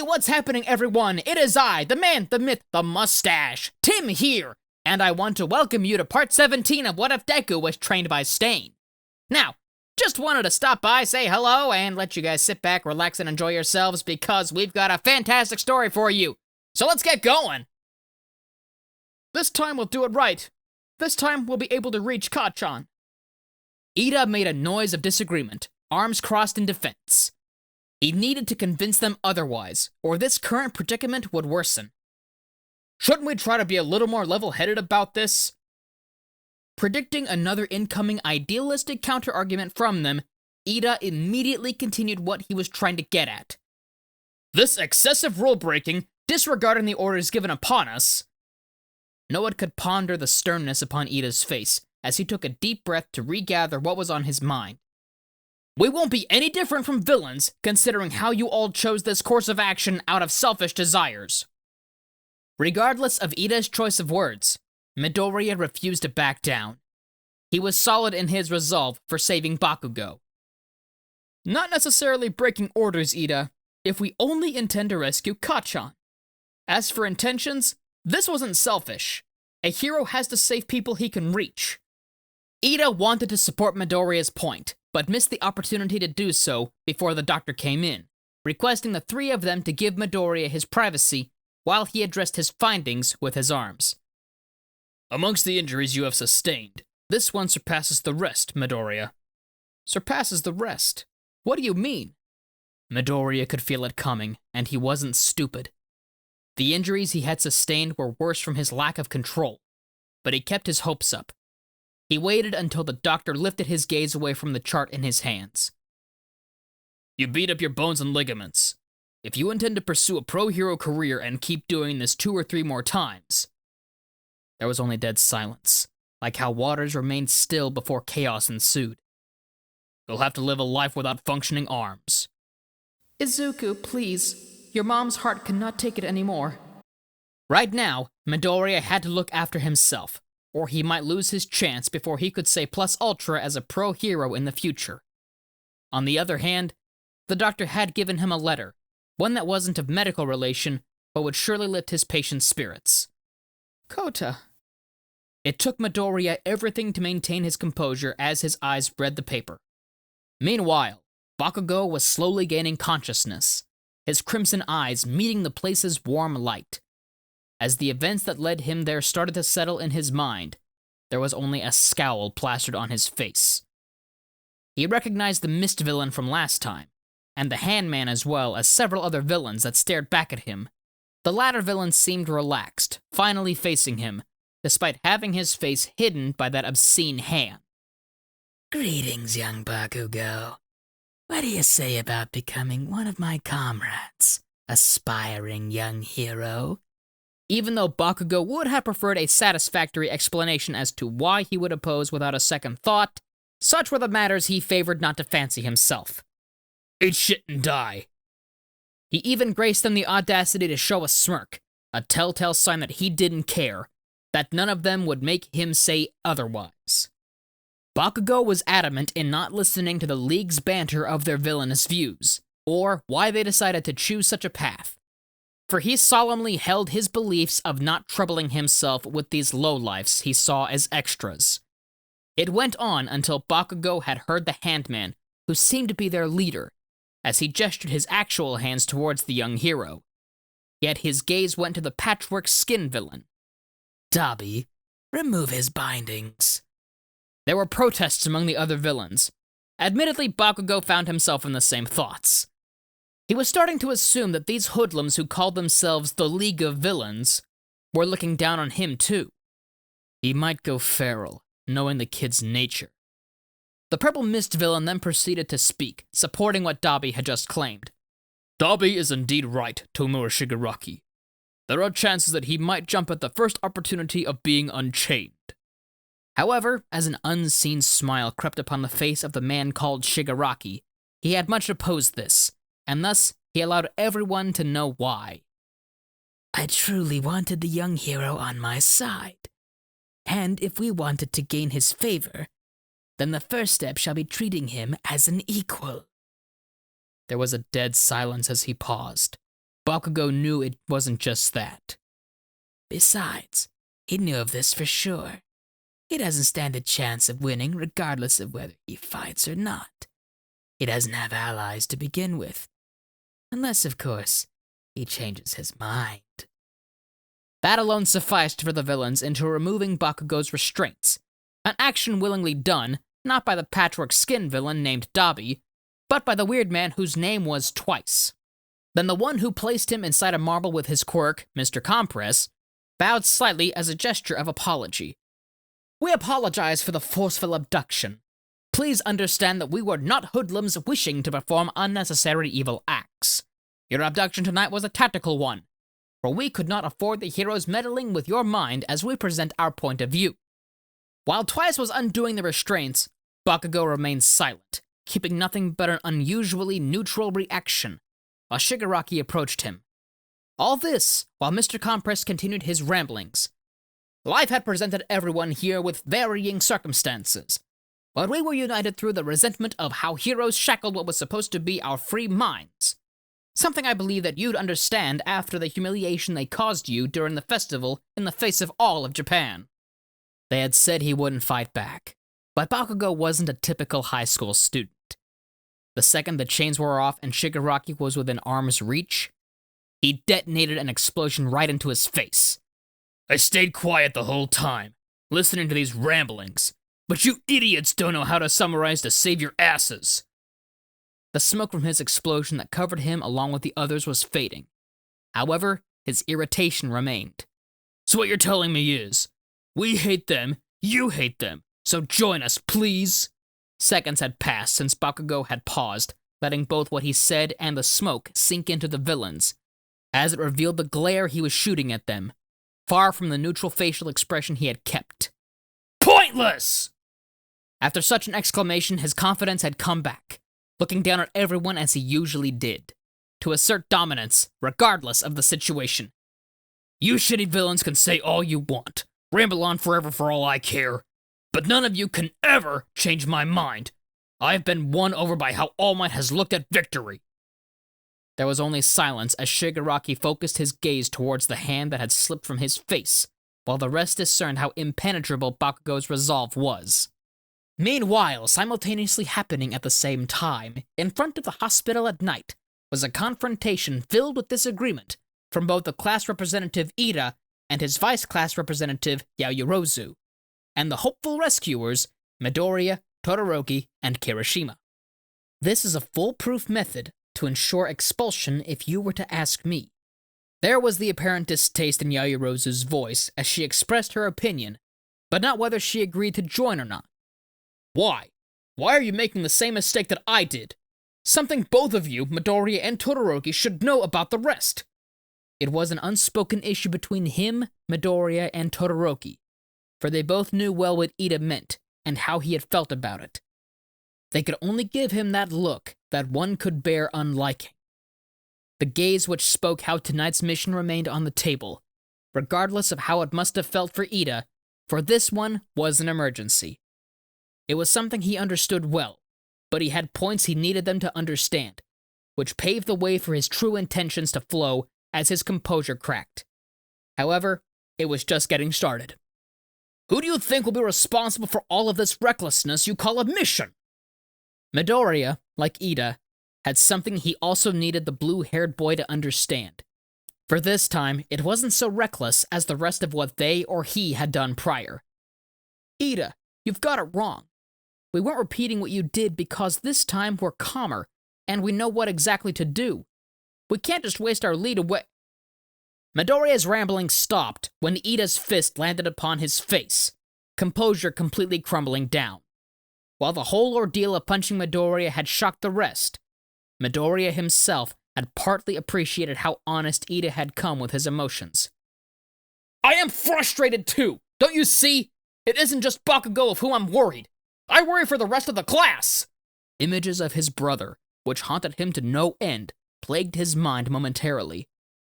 what's happening, everyone? It is I, the man, the myth, the mustache, Tim here, and I want to welcome you to part 17 of What If Deku Was Trained by Stain. Now, just wanted to stop by, say hello, and let you guys sit back, relax, and enjoy yourselves because we've got a fantastic story for you. So let's get going. This time we'll do it right. This time we'll be able to reach Kacchan. Ida made a noise of disagreement, arms crossed in defense. He needed to convince them otherwise, or this current predicament would worsen. Shouldn't we try to be a little more level-headed about this? Predicting another incoming idealistic counter-argument from them, Ida immediately continued what he was trying to get at. This excessive rule-breaking, disregarding the orders given upon us. No one could ponder the sternness upon Ida's face as he took a deep breath to regather what was on his mind. We won't be any different from villains, considering how you all chose this course of action out of selfish desires. Regardless of Ida's choice of words, Midoriya refused to back down. He was solid in his resolve for saving Bakugo. Not necessarily breaking orders, Ida, if we only intend to rescue Kacchan. As for intentions, this wasn't selfish. A hero has to save people he can reach. Ida wanted to support Midoriya's point, but missed the opportunity to do so before the doctor came in, requesting the three of them to give Midoriya his privacy while he addressed his findings with his arms. Amongst the injuries you have sustained, this one surpasses the rest, Midoriya. Surpasses the rest? What do you mean? Midoriya could feel it coming, and he wasn't stupid. The injuries he had sustained were worse from his lack of control, but he kept his hopes up. He waited until the doctor lifted his gaze away from the chart in his hands. You beat up your bones and ligaments. If you intend to pursue a pro-hero career and keep doing this 2 or 3 more times... There was only dead silence, like how waters remained still before chaos ensued. You'll have to live a life without functioning arms. Izuku, please. Your mom's heart cannot take it anymore. Right now, Midoriya had to look after himself, or he might lose his chance before he could say plus ultra as a pro-hero in the future. On the other hand, the doctor had given him a letter, one that wasn't of medical relation, but would surely lift his patient's spirits. Kota. It took Midoriya everything to maintain his composure as his eyes read the paper. Meanwhile, Bakugo was slowly gaining consciousness, his crimson eyes meeting the place's warm light. As the events that led him there started to settle in his mind, there was only a scowl plastered on his face. He recognized the Mist villain from last time, and the Handman as well as several other villains that stared back at him. The latter villain seemed relaxed, finally facing him, despite having his face hidden by that obscene hand. Greetings, young Bakugo. What do you say about becoming one of my comrades, aspiring young hero? Even though Bakugo would have preferred a satisfactory explanation as to why he would oppose without a second thought, such were the matters he favored not to fancy himself. Eat shit and die. He even graced them the audacity to show a smirk, a telltale sign that he didn't care, that none of them would make him say otherwise. Bakugo was adamant in not listening to the League's banter of their villainous views, or why they decided to choose such a path. For he solemnly held his beliefs of not troubling himself with these lowlifes he saw as extras. It went on until Bakugo had heard the Handman, who seemed to be their leader, as he gestured his actual hands towards the young hero. Yet his gaze went to the patchwork skin villain. Dabi, remove his bindings. There were protests among the other villains. Admittedly, Bakugo found himself in the same thoughts. He was starting to assume that these hoodlums who called themselves the League of Villains were looking down on him too. He might go feral, knowing the kid's nature. The Purple Mist villain then proceeded to speak, supporting what Dabi had just claimed. Dabi is indeed right, Tomura Shigaraki. There are chances that he might jump at the first opportunity of being unchained. However, as an unseen smile crept upon the face of the man called Shigaraki, he had much opposed this, and thus he allowed everyone to know why. I truly wanted the young hero on my side, and if we wanted to gain his favor, then the first step shall be treating him as an equal. There was a dead silence as he paused. Bakugo knew it wasn't just that. Besides, he knew of this for sure. He doesn't stand a chance of winning regardless of whether he fights or not. He doesn't have allies to begin with. Unless, of course, he changes his mind. That alone sufficed for the villains into removing Bakugo's restraints, an action willingly done, not by the patchwork skin villain named Dabi, but by the weird man whose name was Twice. Then the one who placed him inside a marble with his quirk, Mr. Compress, bowed slightly as a gesture of apology. We apologize for the forceful abduction. Please understand that we were not hoodlums wishing to perform unnecessary evil acts. Your abduction tonight was a tactical one, for we could not afford the heroes meddling with your mind as we present our point of view. While Twice was undoing the restraints, Bakugo remained silent, keeping nothing but an unusually neutral reaction, while Shigaraki approached him. All this while Mr. Compress continued his ramblings. Life had presented everyone here with varying circumstances, but we were united through the resentment of how heroes shackled what was supposed to be our free minds. Something I believe that you'd understand after the humiliation they caused you during the festival in the face of all of Japan. They had said he wouldn't fight back, but Bakugo wasn't a typical high school student. The second the chains wore off and Shigaraki was within arm's reach, he detonated an explosion right into his face. I stayed quiet the whole time, listening to these ramblings, but you idiots don't know how to summarize to save your asses. The smoke from his explosion that covered him along with the others was fading. However, his irritation remained. So what you're telling me is, we hate them, you hate them, so join us, please. Seconds had passed since Bakugo had paused, letting both what he said and the smoke sink into the villains, as it revealed the glare he was shooting at them, far from the neutral facial expression he had kept. Pointless! After such an exclamation, his confidence had come back, looking down at everyone as he usually did, to assert dominance, regardless of the situation. You shitty villains can say all you want, ramble on forever for all I care, but none of you can ever change my mind. I've been won over by how All Might has looked at victory. There was only silence as Shigaraki focused his gaze towards the hand that had slipped from his face, while the rest discerned how impenetrable Bakugo's resolve was. Meanwhile, simultaneously happening at the same time, in front of the hospital at night, was a confrontation filled with disagreement from both the class representative Ida and his vice-class representative Yaoyorozu, and the hopeful rescuers Midoriya, Todoroki, and Kirishima. This is a foolproof method to ensure expulsion if you were to ask me. There was the apparent distaste in Yaoyorozu's voice as she expressed her opinion, but not whether she agreed to join or not. Why? Why are you making the same mistake that I did? Something both of you, Midoriya and Todoroki, should know about the rest. It was an unspoken issue between him, Midoriya, and Todoroki, for they both knew well what Ida meant and how he had felt about it. They could only give him that look that one could bear unliking. The gaze which spoke how tonight's mission remained on the table, regardless of how it must have felt for Ida, for this one was an emergency. It was something he understood well, but he had points he needed them to understand, which paved the way for his true intentions to flow as his composure cracked. However, it was just getting started. Who do you think will be responsible for all of this recklessness you call a mission? Midoriya, like Ida, had something he also needed the blue-haired boy to understand. For this time, it wasn't so reckless as the rest of what they or he had done prior. Ida, you've got it wrong. We weren't repeating what you did because this time we're calmer, and we know what exactly to do. We can't just waste our lead away. Midoriya's rambling stopped when Ida's fist landed upon his face, composure completely crumbling down. While the whole ordeal of punching Midoriya had shocked the rest, Midoriya himself had partly appreciated how honest Ida had come with his emotions. I am frustrated too! Don't you see? It isn't just Bakugo of whom I'm worried. I worry for the rest of the class! Images of his brother, which haunted him to no end, plagued his mind momentarily.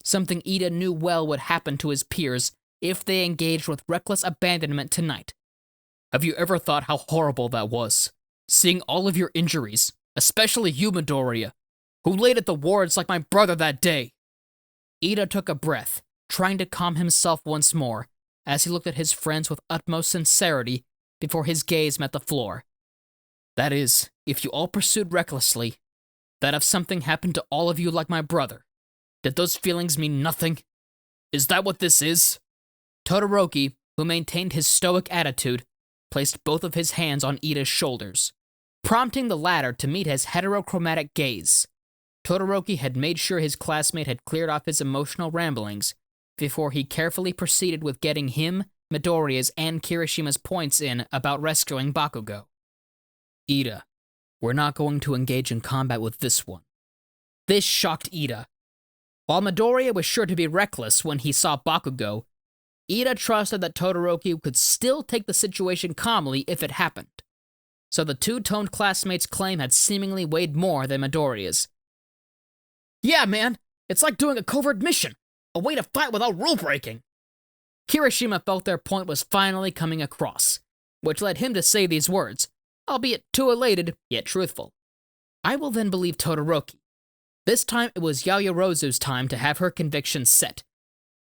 Something Ida knew well would happen to his peers if they engaged with reckless abandonment tonight. Have you ever thought how horrible that was? Seeing all of your injuries, especially you, Midoriya, who laid at the wards like my brother that day. Ida took a breath, trying to calm himself once more, as he looked at his friends with utmost sincerity before his gaze met the floor. That is, if you all pursued recklessly, that if something happened to all of you like my brother, did those feelings mean nothing? Is that what this is? Todoroki, who maintained his stoic attitude, placed both of his hands on Ida's shoulders, prompting the latter to meet his heterochromatic gaze. Todoroki had made sure his classmate had cleared off his emotional ramblings before he carefully proceeded with getting him, Midoriya's, and Kirishima's points in about rescuing Bakugo. Ida, we're not going to engage in combat with this one. This shocked Ida. While Midoriya was sure to be reckless when he saw Bakugo, Ida trusted that Todoroki could still take the situation calmly if it happened. So the two-toned classmate's claim had seemingly weighed more than Midoriya's. Yeah, man, it's like doing a covert mission, a way to fight without rule-breaking. Kirishima felt their point was finally coming across, which led him to say these words, albeit too elated, yet truthful. I will then believe Todoroki. This time it was Yaoyorozu's time to have her convictions set,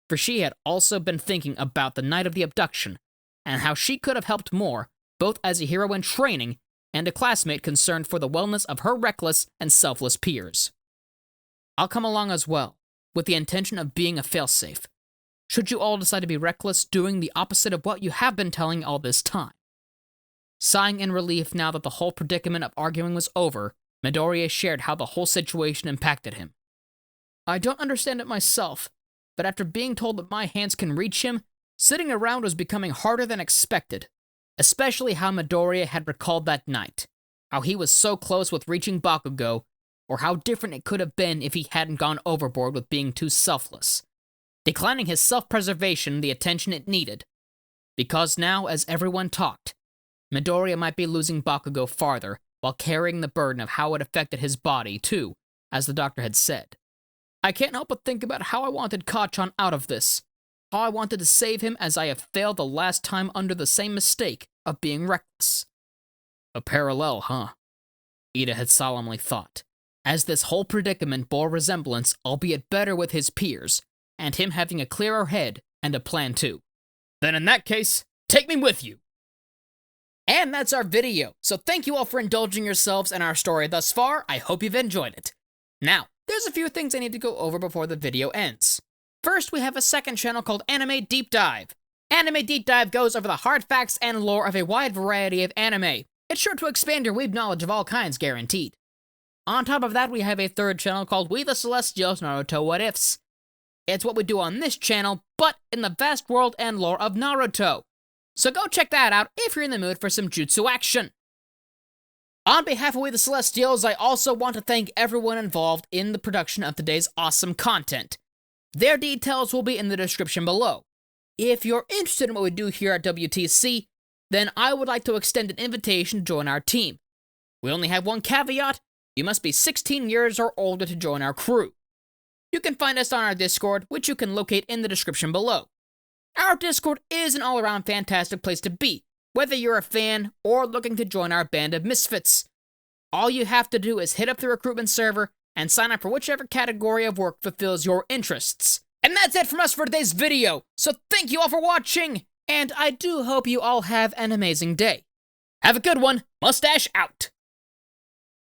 for she had also been thinking about the night of the abduction, and how she could have helped more, both as a hero in training and a classmate concerned for the wellness of her reckless and selfless peers. I'll come along as well, with the intention of being a failsafe. Should you all decide to be reckless, doing the opposite of what you have been telling all this time. Sighing in relief now that the whole predicament of arguing was over, Midoriya shared how the whole situation impacted him. I don't understand it myself, but after being told that my hands can reach him, sitting around was becoming harder than expected, especially how Midoriya had recalled that night, how he was so close with reaching Bakugo, or how different it could have been if he hadn't gone overboard with being too selfless, declining his self-preservation the attention it needed. Because now, as everyone talked, Midoriya might be losing Bakugo farther, while carrying the burden of how it affected his body, too, as the doctor had said. I can't help but think about how I wanted Kacchan out of this, how I wanted to save him as I have failed the last time under the same mistake of being reckless. A parallel, huh? Ida had solemnly thought, as this whole predicament bore resemblance, albeit better with his peers, and him having a clearer head and a plan too. Then in that case, take me with you! And that's our video, so thank you all for indulging yourselves in our story thus far. I hope you've enjoyed it. Now, there's a few things I need to go over before the video ends. First, we have a second channel called Anime Deep Dive. Anime Deep Dive goes over the hard facts and lore of a wide variety of anime. It's sure to expand your weeb knowledge of all kinds, guaranteed. On top of that, we have a third channel called We the Celestials Naruto What Ifs. It's what we do on this channel, but in the vast world and lore of Naruto. So go check that out if you're in the mood for some jutsu action. On behalf of We the Celestials, I also want to thank everyone involved in the production of today's awesome content. Their details will be in the description below. If you're interested in what we do here at WTC, then I would like to extend an invitation to join our team. We only have one caveat: you must be 16 years or older to join our crew. You can find us on our Discord, which you can locate in the description below. Our Discord is an all-around fantastic place to be, whether you're a fan or looking to join our band of misfits. All you have to do is hit up the recruitment server and sign up for whichever category of work fulfills your interests. And that's it from us for today's video, so thank you all for watching, and I do hope you all have an amazing day. Have a good one. Mustache out!